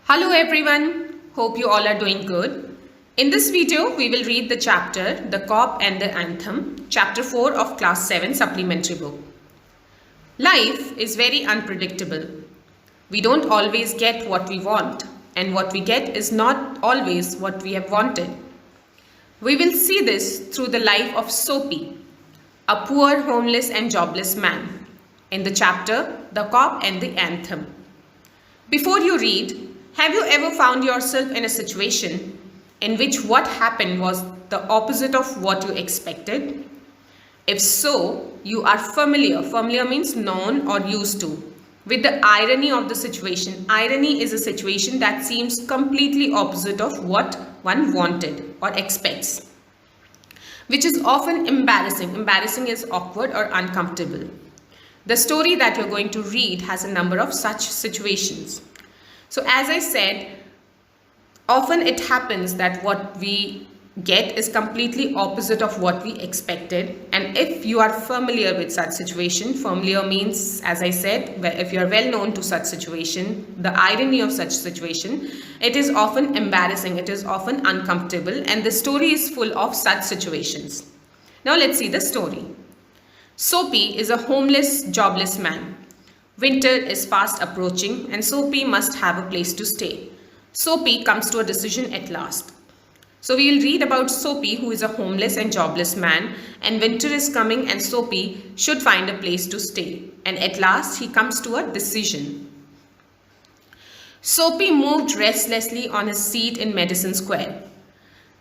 Hello everyone, hope you all are doing good. In this video, we will read the chapter The Cop and the Anthem, chapter 4 of class 7 supplementary book. Life is very unpredictable. We don't always get what we want, and what we get is not always what we have wanted. We will see this through the life of Soapy, a poor, homeless and jobless man, in the chapter The Cop and the Anthem. Before you read, have you ever found yourself in a situation in which what happened was the opposite of what you expected? If so, you are familiar. Familiar means known or used to, with the irony of the situation. Irony is a situation that seems completely opposite of what one wanted or expects, which is often embarrassing. Embarrassing is awkward or uncomfortable. The story that you're going to read has a number of such situations. So as I said, often it happens that what we get is completely opposite of what we expected. And if you are familiar with such situation, familiar means, as I said, if you are well known to such situation, the irony of such situation, it is often embarrassing, it is often uncomfortable, and the story is full of such situations. Now let's see the story. Soapy is a homeless, jobless man. Winter is fast approaching and Soapy must have a place to stay. Soapy comes to a decision at last. So we will read about Soapy, who is a homeless and jobless man, and winter is coming and Soapy should find a place to stay. And at last he comes to a decision. Soapy moved restlessly on his seat in Madison Square.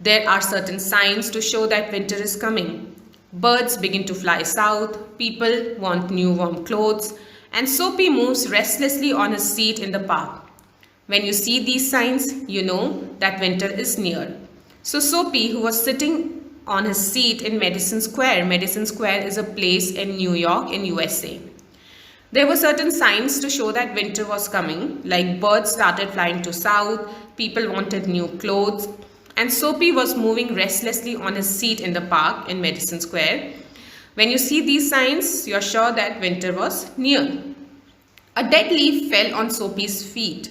There are certain signs to show that winter is coming. Birds begin to fly south, people want new warm clothes, and Soapy moves restlessly on his seat in the park. When you see these signs, you know that winter is near. So Soapy, who was sitting on his seat in Madison Square is a place in New York in USA. There were certain signs to show that winter was coming, like birds started flying to south, people wanted new clothes, and Soapy was moving restlessly on his seat in the park in Madison Square. When you see these signs, you are sure that winter was near. A dead leaf fell on Soapy's feet.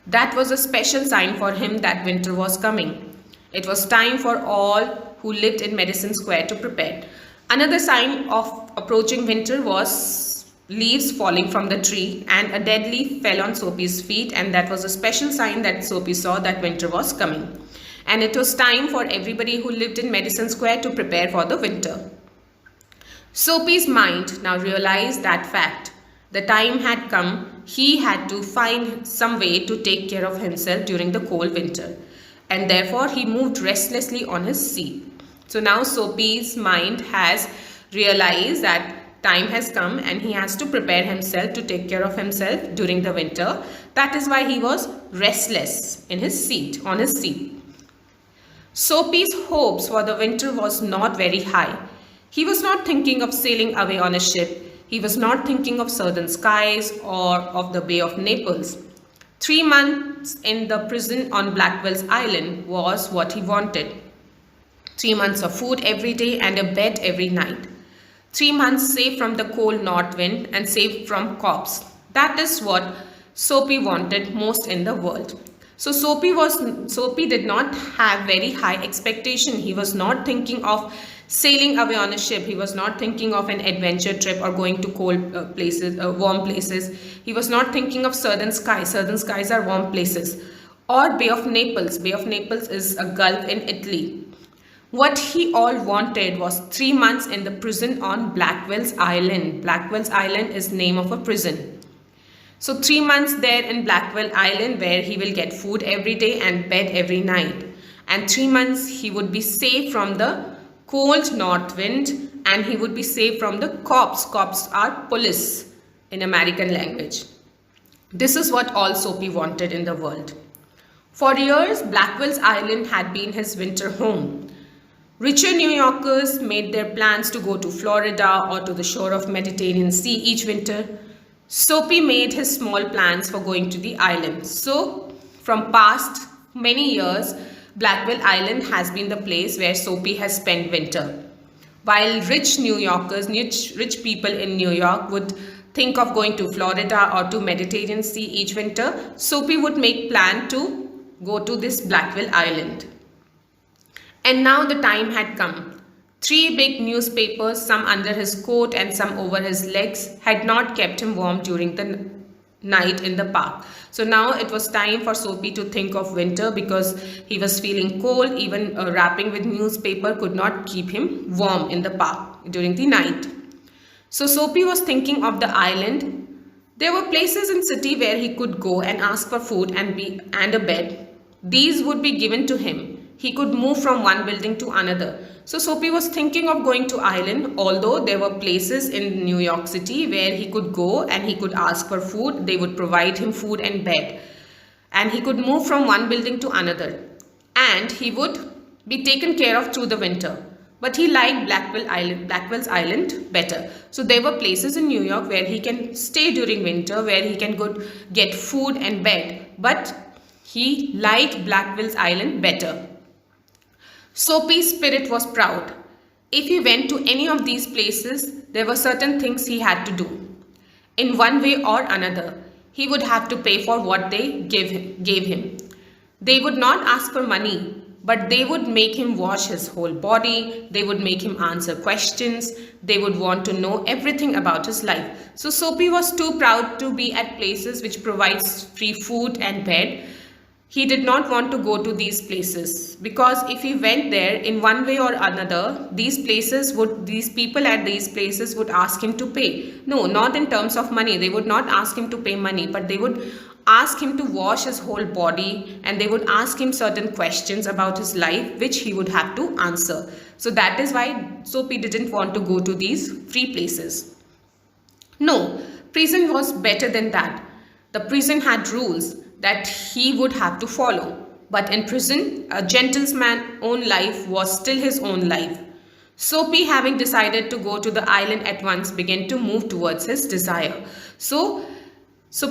That was a special sign for him that winter was coming. It was time for all who lived in Madison Square to prepare. Another sign of approaching winter was leaves falling from the tree, and a dead leaf fell on Soapy's feet, and that was a special sign that Soapy saw that winter was coming. And it was time for everybody who lived in Madison Square to prepare for the winter. Soapy's mind now realized that fact. The time had come. He had to find some way to take care of himself during the cold winter. And therefore, he moved restlessly on his seat. So now Soapy's mind has realized that time has come and he has to prepare himself to take care of himself during the winter. That is why he was restless in his seat, on his seat. Soapy's hopes for the winter was not very high. He was not thinking of sailing away on a ship. He was not thinking of southern skies or of the Bay of Naples. 3 months in the prison on Blackwell's Island was what he wanted. 3 months of food every day and a bed every night. 3 months safe from the cold north wind and safe from cops. That is what Soapy wanted most in the world. So Soapy did not have very high expectation. He was not thinking of sailing away on a ship. He was not thinking of an adventure trip or going to cold places, warm places. He was not thinking of southern skies. Southern skies are warm places. Or Bay of Naples. Bay of Naples is a gulf in Italy. What he all wanted was 3 months in the prison on Blackwell's Island. Blackwell's Island is name of a prison. So 3 months there in Blackwell Island, where he will get food every day and bed every night. And 3 months he would be safe from the cold north wind, and he would be safe from the cops. Cops are police in American language. This is what all Soapy wanted in the world. For years, Blackwell's Island had been his winter home. Richer New Yorkers made their plans to go to Florida or to the shore of Mediterranean Sea each winter. Soapy made his small plans for going to the island. So, from past many years, Blackwell Island has been the place where Soapy has spent winter. While rich New Yorkers, rich people in New York would think of going to Florida or to Mediterranean Sea each winter, Soapy would make plan to go to this Blackwell Island. And now the time had come. 3 big newspapers, some under his coat and some over his legs, had not kept him warm during the night in the park. So now it was time for Soapy to think of winter because he was feeling cold. Even wrapping with newspaper could not keep him warm in the park during the night. So Soapy was thinking of the island. There were places in city where he could go and ask for food and a bed. These would be given to him. He could move from one building to another. So Soapy was thinking of going to island, although there were places in New York City where he could go and he could ask for food. They would provide him food and bed. And he could move from one building to another. And he would be taken care of through the winter. But he liked Blackwell's Island better. So there were places in New York where he can stay during winter, where he can go get food and bed. But he liked Blackwell's Island better. Soapy's spirit was proud. If he went to any of these places, there were certain things he had to do. In one way or another, he would have to pay for what they gave him. They would not ask for money, but they would make him wash his whole body. They would make him answer questions. They would want to know everything about his life. So Soapy was too proud to be at places which provides free food and bed. He did not want to go to these places because if he went there in one way or another, these people at these places would ask him to pay. No, not in terms of money. They would not ask him to pay money, but they would ask him to wash his whole body and they would ask him certain questions about his life which he would have to answer. So that is why Soapy didn't want to go to these free places. No, prison was better than that. The prison had rules that he would have to follow. But in prison, a gentleman's own life was still his own life. Soapy, having decided to go to the island at once, began to move towards his desire. So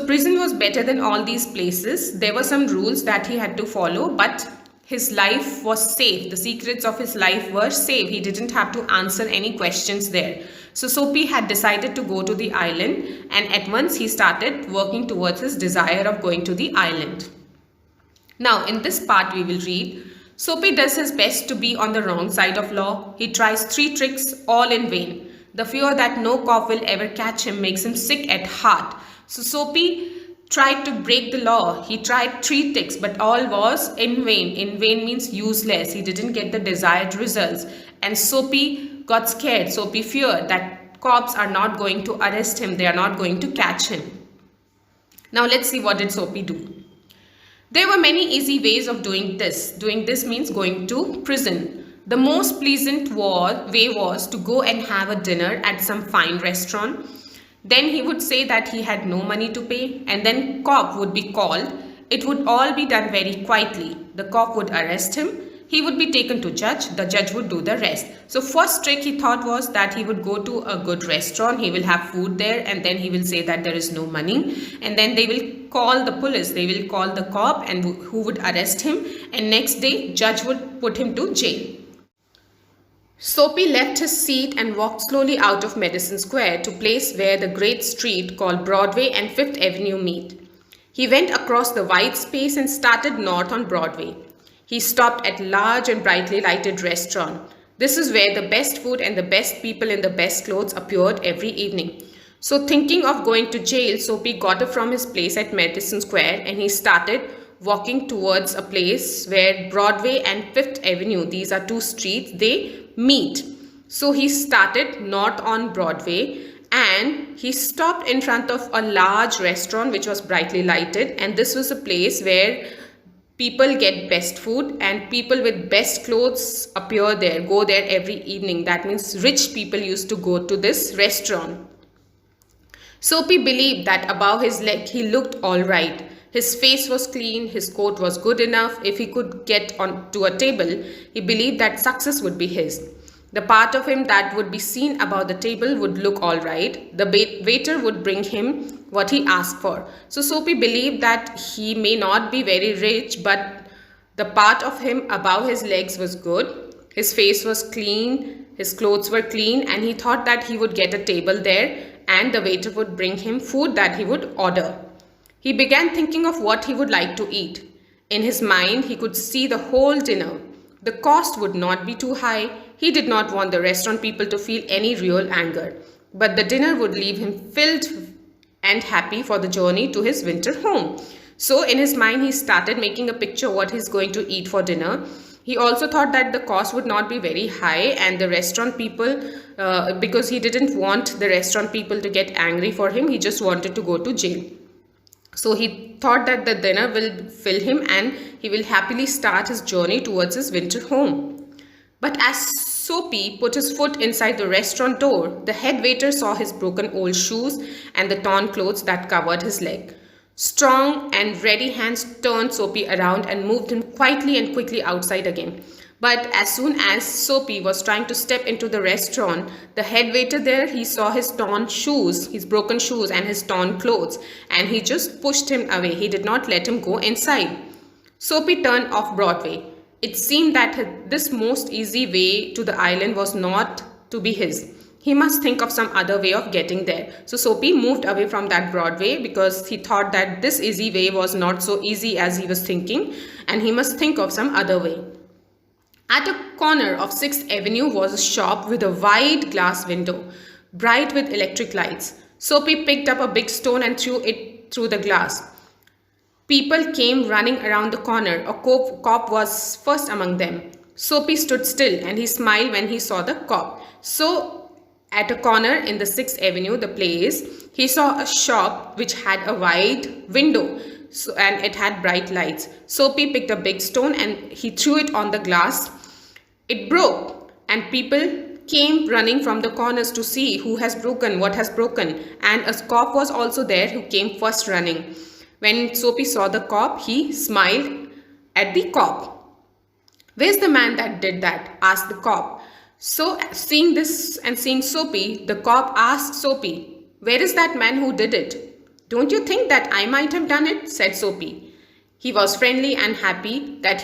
prison was better than all these places. There were some rules that he had to follow, but his life was safe. The secrets of his life were safe. He didn't have to answer any questions there. So Soapy had decided to go to the island and at once he started working towards his desire of going to the island. Now in this part we will read, Soapy does his best to be on the wrong side of law. He tries 3 tricks, all in vain. The fear that no cop will ever catch him makes him sick at heart. So Soapy tried to break the law. He tried 3 tricks, but all was in vain. In vain means useless. He didn't get the desired results. And Soapy got scared. Soapy feared that cops are not going to arrest him. They are not going to catch him. Now let's see what did Soapy do. There were many easy ways of doing this. Doing this means going to prison. The most pleasant way was to go and have a dinner at some fine restaurant. Then he would say that he had no money to pay and then cop would be called. It would all be done very quietly. The cop would arrest him. He would be taken to judge. The judge would do the rest. So first trick he thought was that he would go to a good restaurant. He will have food there and then he will say that there is no money. And then they will call the police. They will call the cop and who would arrest him. And next day judge would put him to jail. Soapy left his seat and walked slowly out of Madison Square to a place where the great street called Broadway and Fifth Avenue meet. He went across the wide space and started north on Broadway. He stopped at a large and brightly lighted restaurant. This is where the best food and the best people in the best clothes appeared every evening. So thinking of going to jail, Soapy got up from his place at Madison Square and he started walking towards a place where Broadway and Fifth Avenue, these are 2 streets, they meet. So he started north on Broadway and he stopped in front of a large restaurant which was brightly lighted, and this was a place where people get best food and people with best clothes appear there, go there every evening. That means rich people used to go to this restaurant. Soapy believed that above his leg he looked all right. His face was clean, his coat was good enough. If he could get onto a table, he believed that success would be his. The part of him that would be seen above the table would look all right. The waiter would bring him what he asked for. So Soapy believed that he may not be very rich, but the part of him above his legs was good. His face was clean, his clothes were clean, and he thought that he would get a table there and the waiter would bring him food that he would order. He began thinking of what he would like to eat. In his mind, he could see the whole dinner. The cost would not be too high. He did not want the restaurant people to feel any real anger. But the dinner would leave him filled and happy for the journey to his winter home. So in his mind, he started making a picture what he's going to eat for dinner. He also thought that the cost would not be very high, and the restaurant people, because he didn't want the restaurant people to get angry for him, he just wanted to go to jail. So he thought that the dinner will fill him and he will happily start his journey towards his winter home. But as Soapy put his foot inside the restaurant door, the head waiter saw his broken old shoes and the torn clothes that covered his leg. Strong and ready hands turned Soapy around and moved him quietly and quickly outside again. But as soon as Soapy was trying to step into the restaurant, the head waiter there, he saw his torn shoes, his broken shoes and his torn clothes, and he just pushed him away. He did not let him go inside. Soapy turned off Broadway. It seemed that this most easy way to the island was not to be his. He must think of some other way of getting there. So Soapy moved away from that Broadway because he thought that this easy way was not so easy as he was thinking, and he must think of some other way. At a corner of 6th Avenue was a shop with a wide glass window, bright with electric lights. Soapy picked up a big stone and threw it through the glass. People came running around the corner. A cop was first among them. Soapy stood still and he smiled when he saw the cop. So, at a corner in the 6th Avenue, the place, he saw a shop which had a wide window and it had bright lights. Soapy picked a big stone and he threw it on the glass. It broke and people came running from the corners to see who has broken, what has broken, and a cop was also there who came first running. When Soapy saw the cop, he smiled at the cop. "Where's the man that did that?" asked the cop. So seeing this and seeing Soapy, the cop asked Soapy, "Where is that man who did it?" "Don't you think that I might have done it?" said Soapy. He was friendly and happy that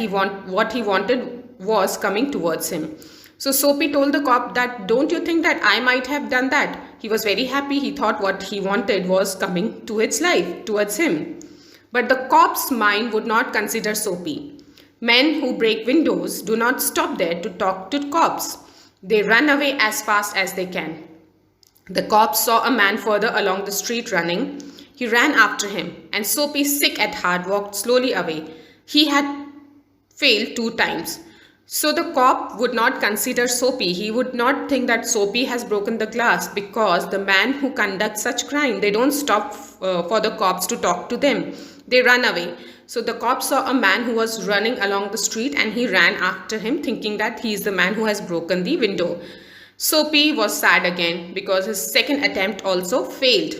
what he wanted was coming towards him. So Soapy told the cop that, "Don't you think that I might have done that?" He was very happy. He thought what he wanted was coming to its life, towards him. But the cop's mind would not consider Soapy. Men who break windows do not stop there to talk to cops. They run away as fast as they can. The cop saw a man further along the street running. He ran after him, and Soapy, sick at heart, walked slowly away. He had failed 2 times. So the cop would not consider Soapy. He would not think that Soapy has broken the glass, because the man who conducts such crime, they don't stop for the cops to talk to them. They run away. So the cop saw a man who was running along the street and he ran after him, thinking that he is the man who has broken the window. Soapy was sad again because his second attempt also failed.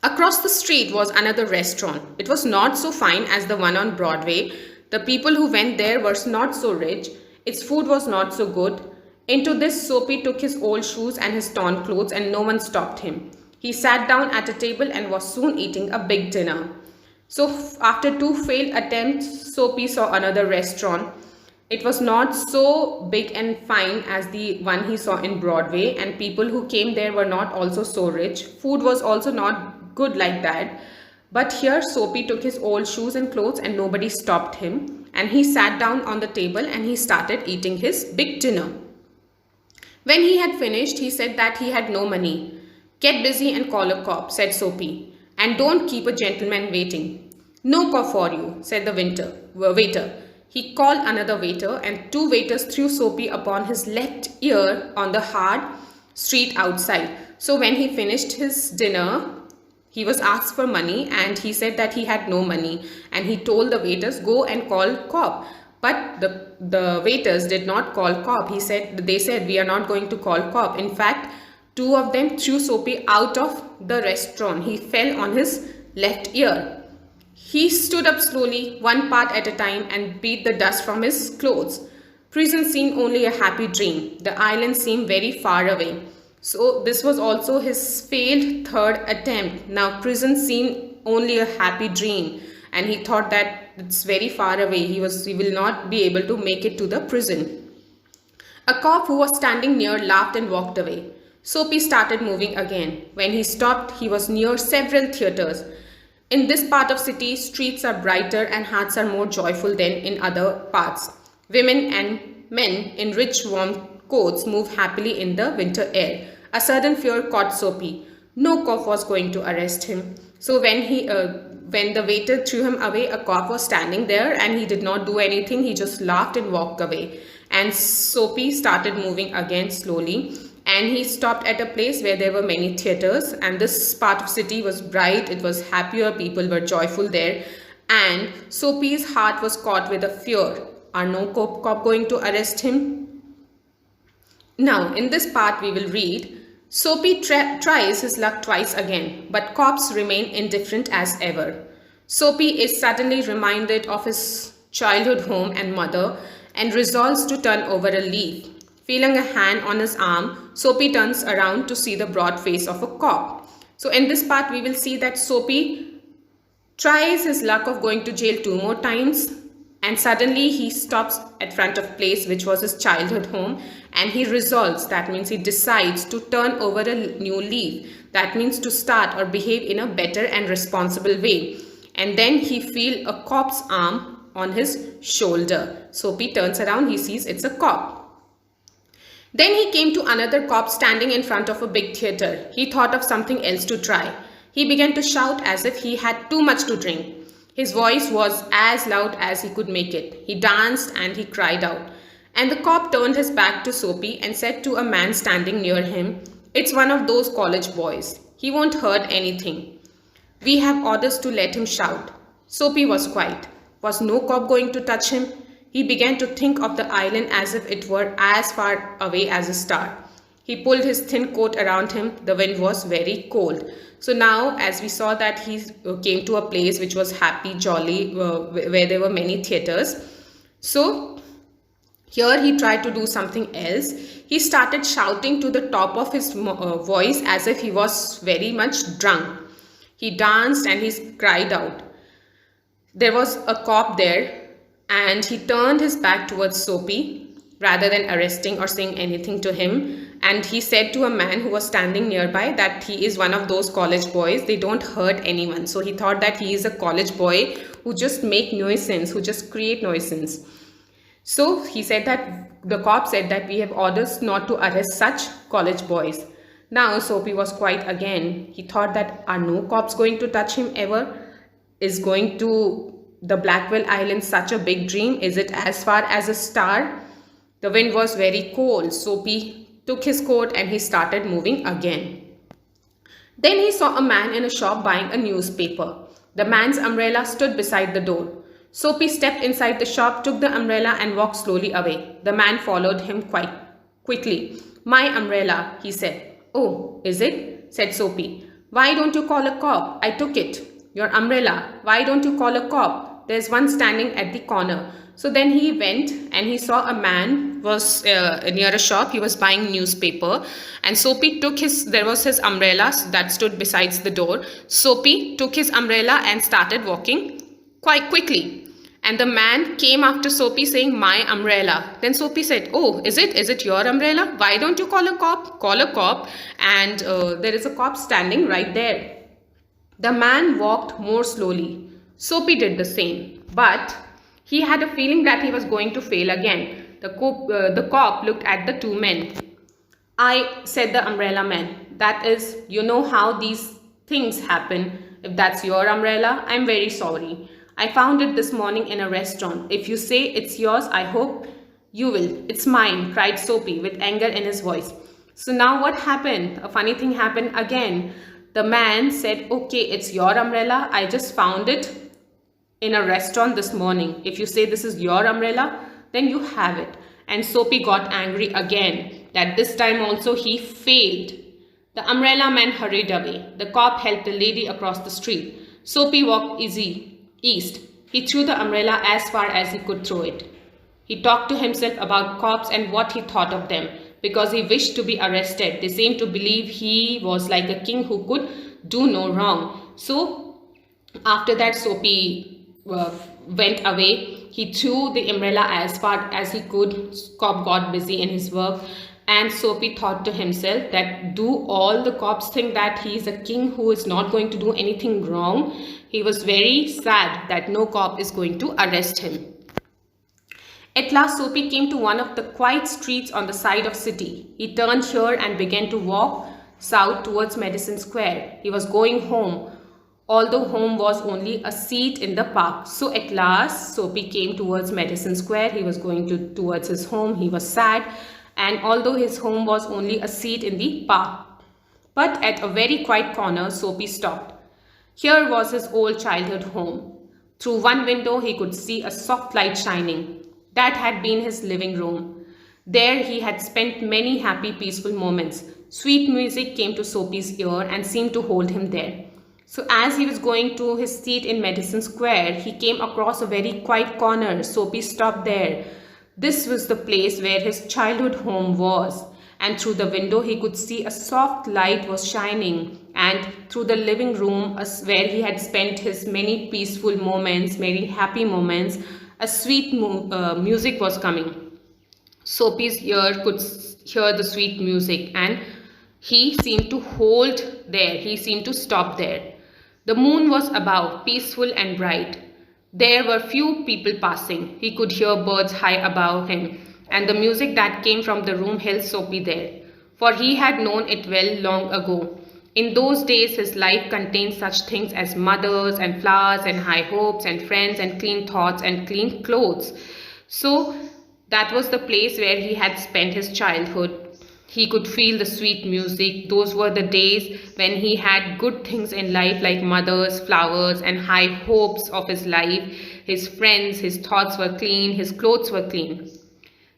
Across the street was another restaurant. It was not so fine as the one on Broadway. The people who went there were not so rich. Its food was not so good. Into this, Soapy took his old shoes and his torn clothes, and no one stopped him. He sat down at a table and was soon eating a big dinner. So after 2 failed attempts, Soapy saw another restaurant. It was not so big and fine as the one he saw in Broadway, and people who came there were not also so rich. Food was also not good like that. But here Soapy took his old shoes and clothes and nobody stopped him, and he sat down on the table and he started eating his big dinner. When he had finished, he said that he had no money. "Get busy and call a cop," said Soapy, "and don't keep a gentleman waiting." "No cop for you," said the waiter. He called another waiter, and 2 waiters threw Soapy upon his left ear on the hard street outside. So when he finished his dinner, he was asked for money and he said that he had no money, and he told the waiters, "Go and call cop." But the waiters did not call cop. They said, "We are not going to call cop." In fact, 2 of them threw Soapy out of the restaurant. He fell on his left ear. He stood up slowly, one part at a time, and beat the dust from his clothes. Prison seemed only a happy dream. The island seemed very far away. So this was also his failed 3rd attempt. Now prison seemed only a happy dream, and he thought that it's very far away. He will not be able to make it to the prison. A cop who was standing near laughed and walked away. Soapy started moving again. When he stopped, he was near several theaters. In this part of city, streets are brighter and hearts are more joyful than in other parts. Women and men in rich warm coats move happily in the winter air. A sudden fear caught Soapy. No cop was going to arrest him. So when the waiter threw him away, a cop was standing there and he did not do anything. He just laughed and walked away. And Soapy started moving again slowly. And he stopped at a place where there were many theaters, and this part of city was bright, it was happier, people were joyful there. And Soapy's heart was caught with a fear. Are no cop going to arrest him? Now, in this part we will read, Soapy tries his luck twice again, but cops remain indifferent as ever. Soapy is suddenly reminded of his childhood home and mother and resolves to turn over a leaf. Feeling a hand on his arm, Soapy turns around to see the broad face of a cop. So in this part, we will see that Soapy tries his luck of going to jail 2 more times, and suddenly he stops at front of place which was his childhood home, and he resolves, that means he decides to turn over a new leaf. That means to start or behave in a better and responsible way. And then he feels a cop's arm on his shoulder. Soapy turns around, he sees it's a cop. Then he came to another cop standing in front of a big theater. He thought of something else to try. He began to shout as if he had too much to drink. His voice was as loud as he could make it. He danced and he cried out. And the cop turned his back to Soapy and said to a man standing near him, "It's one of those college boys. He won't hurt anything. We have orders to let him shout." Soapy was quiet. Was no cop going to touch him? He began to think of the island as if it were as far away as a star. He pulled his thin coat around him. The wind was very cold. So now, as we saw that he came to a place which was happy, jolly, where there were many theaters. So here he tried to do something else. He started shouting to the top of his voice as if he was very much drunk. He danced and he cried out. There was a cop there, and he turned his back towards Soapy rather than arresting or saying anything to him. And he said to a man who was standing nearby that he is one of those college boys. They don't hurt anyone. So he thought that he is a college boy who just make nuisance, who just create nuisance. So he said that the cop said that we have orders not to arrest such college boys. Now Soapy was quiet again. He thought that are no cops going to touch him ever? Is going to the Blackwell Island such a big dream? Is it as far as a star? The wind was very cold. Soapy took his coat and he started moving again. Then he saw a man in a shop buying a newspaper. The man's umbrella stood beside the door. Soapy stepped inside the shop, took the umbrella and walked slowly away. The man followed him quite quickly. "My umbrella," he said. "Oh, is it?" said Soapy. "Why don't you call a cop? I took it." "Your umbrella. Why don't you call a cop? There's one standing at the corner." So then he went and he saw a man was near a shop. He was buying newspaper, and Soapy took there was his umbrella that stood beside the door. Soapy took his umbrella and started walking quite quickly. And the man came after Soapy saying, "My umbrella." Then Soapy said, "Oh, is it your umbrella? Why don't you call a cop?" "Call a cop." And there is a cop standing right there. The man walked more slowly. Soapy did the same, but he had a feeling that he was going to fail again. The cop looked at the two men. Said the umbrella man, "that is, you know how these things happen. If that's your umbrella, I'm very sorry. I found it this morning in a restaurant. If you say it's yours, I hope you will." "It's mine," cried Soapy with anger in his voice. So now what happened? A funny thing happened again. The man said, "Okay, it's your umbrella. I just found it in a restaurant this morning. If you say this is your umbrella, then you have it." And Soapy got angry again, that this time also he failed. The umbrella man hurried away. The cop helped a lady across the street. Soapy walked east. He threw the umbrella as far as he could throw it. He talked to himself about cops and what he thought of them, because he wished to be arrested. They seemed to believe he was like a king who could do no wrong. So after that, Soapy went away. He threw the umbrella as far as he could. Cop got busy in his work, And Soapy thought to himself that do all the cops think that he is a king who is not going to do anything wrong? He was very sad that no cop is going to arrest him. At last, Soapy came to one of the quiet streets on the side of city. He turned here and began to walk south towards Madison Square. He was going home, although home was only a seat in the park. So at last, Soapy came towards Madison Square. He was going towards his home. He was sad, and although his home was only a seat in the park. But at a very quiet corner, Soapy stopped. Here was his old childhood home. Through one window, he could see a soft light shining. That had been his living room. There he had spent many happy, peaceful moments. Sweet music came to Soapy's ear and seemed to hold him there. So as he was going to his seat in Madison Square, he came across a very quiet corner. Soapy stopped there. This was the place where his childhood home was. And through the window he could see a soft light was shining, and through the living room where he had spent his many peaceful moments, many happy moments, a sweet music was coming. Soapy's ear could hear the sweet music, and he seemed to hold there. He seemed to stop there. The moon was above, peaceful and bright. There were few people passing. He could hear birds high above him, and the music that came from the room held Soapy there, for he had known it well long ago. In those days his life contained such things as mothers and flowers and high hopes and friends and clean thoughts and clean clothes. So that was the place where he had spent his childhood. He could feel the sweet music. Those were the days when he had good things in life like mothers, flowers, and high hopes of his life. His friends, his thoughts were clean, his clothes were clean.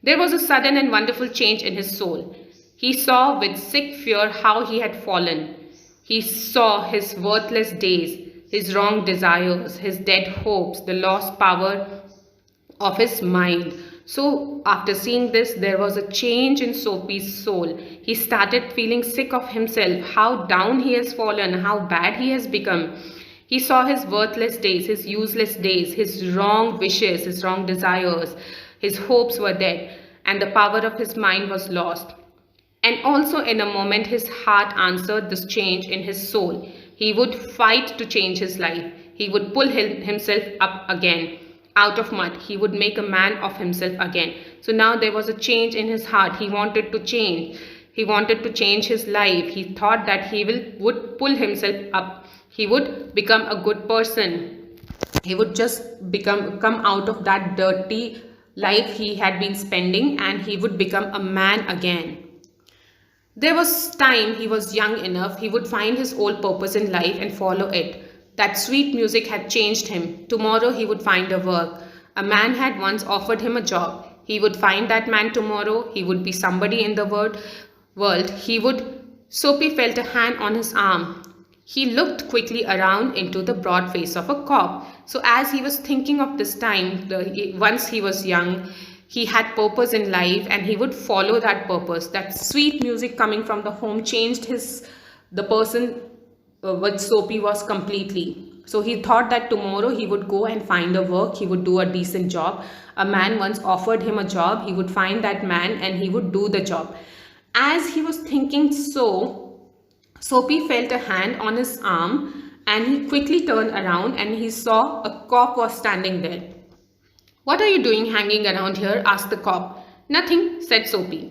There was a sudden and wonderful change in his soul. He saw with sick fear how he had fallen. He saw his worthless days, his wrong desires, his dead hopes, the lost power of his mind. So after seeing this, there was a change in Soapy's soul. He started feeling sick of himself, how down he has fallen, how bad he has become. He saw his worthless days, his useless days, his wrong wishes, his wrong desires. His hopes were dead, and the power of his mind was lost. And also in a moment his heart answered this change in his soul. He would fight to change his life. He would pull himself up again out of mud. He would make a man of himself again. So now there was a change in his heart. He wanted to change. He wanted to change his life. He thought that he would pull himself up. He would become a good person. He would just come out of that dirty life he had been spending, and he would become a man again. There was time he was young enough, he would find his old purpose in life and follow it. That sweet music had changed him. Tomorrow he would find a work. A man had once offered him a job. He would find that man tomorrow. He would be somebody in the world. Soapy felt a hand on his arm. He looked quickly around into the broad face of a cop. So as he was thinking of this time, once he was young, he had purpose in life and he would follow that purpose. That sweet music coming from the home changed the person what Soapy was completely. So he thought that tomorrow he would go and find a work. He would do a decent job. A man once offered him a job. He would find that man and he would do the job. As he was thinking so, Soapy felt a hand on his arm and he quickly turned around and he saw a cop was standing there. "What are you doing hanging around here?" asked the cop. "Nothing," said Soapy.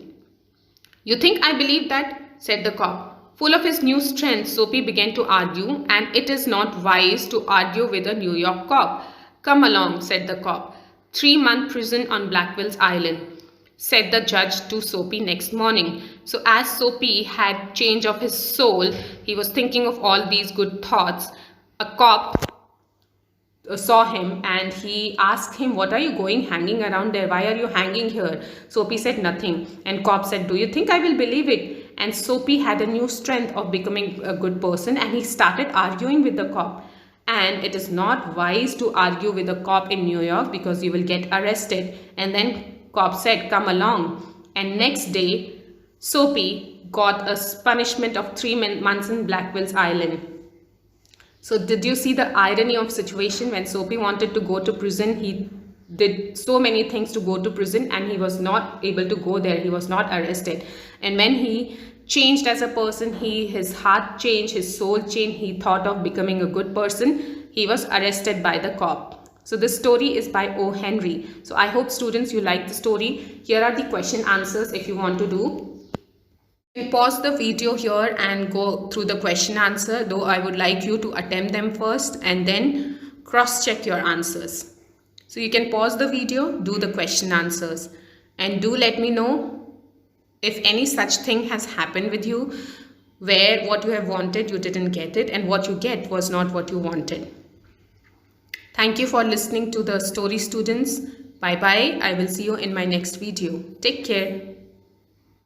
"You think I believe that?" said the cop. Full of his new strength, Soapy began to argue, and it is not wise to argue with a New York cop. "Come along," said the cop. 3-month prison on Blackwell's Island, said the judge to Soapy next morning. So as Soapy had change of his soul, he was thinking of all these good thoughts. A cop saw him and he asked him, "What are you going hanging around there? Why are you hanging here?" Soapy said nothing, and cop said, "Do you think I will believe it?" And Soapy had a new strength of becoming a good person, and he started arguing with the cop. And it is not wise to argue with a cop in New York because you will get arrested. And then cop said, "Come along." And next day Soapy got a punishment of 3 months in Blackwell's Island. So did you see the irony of situation? When Soapy wanted to go to prison, he did so many things to go to prison, and he was not able to go there. He was not arrested. And when he changed as a person, his heart changed, his soul changed, he thought of becoming a good person, he was arrested by the cop. So this story is by O. Henry. So I hope students you like the story. Here are the question answers if you want to do. You can pause the video here and go through the question answer, though I would like you to attempt them first and then cross check your answers. So you can pause the video, do the question answers, and do let me know if any such thing has happened with you where what you have wanted you didn't get it, and what you get was not what you wanted. Thank you for listening to the story, students. Bye bye. I will see you in my next video. Take care.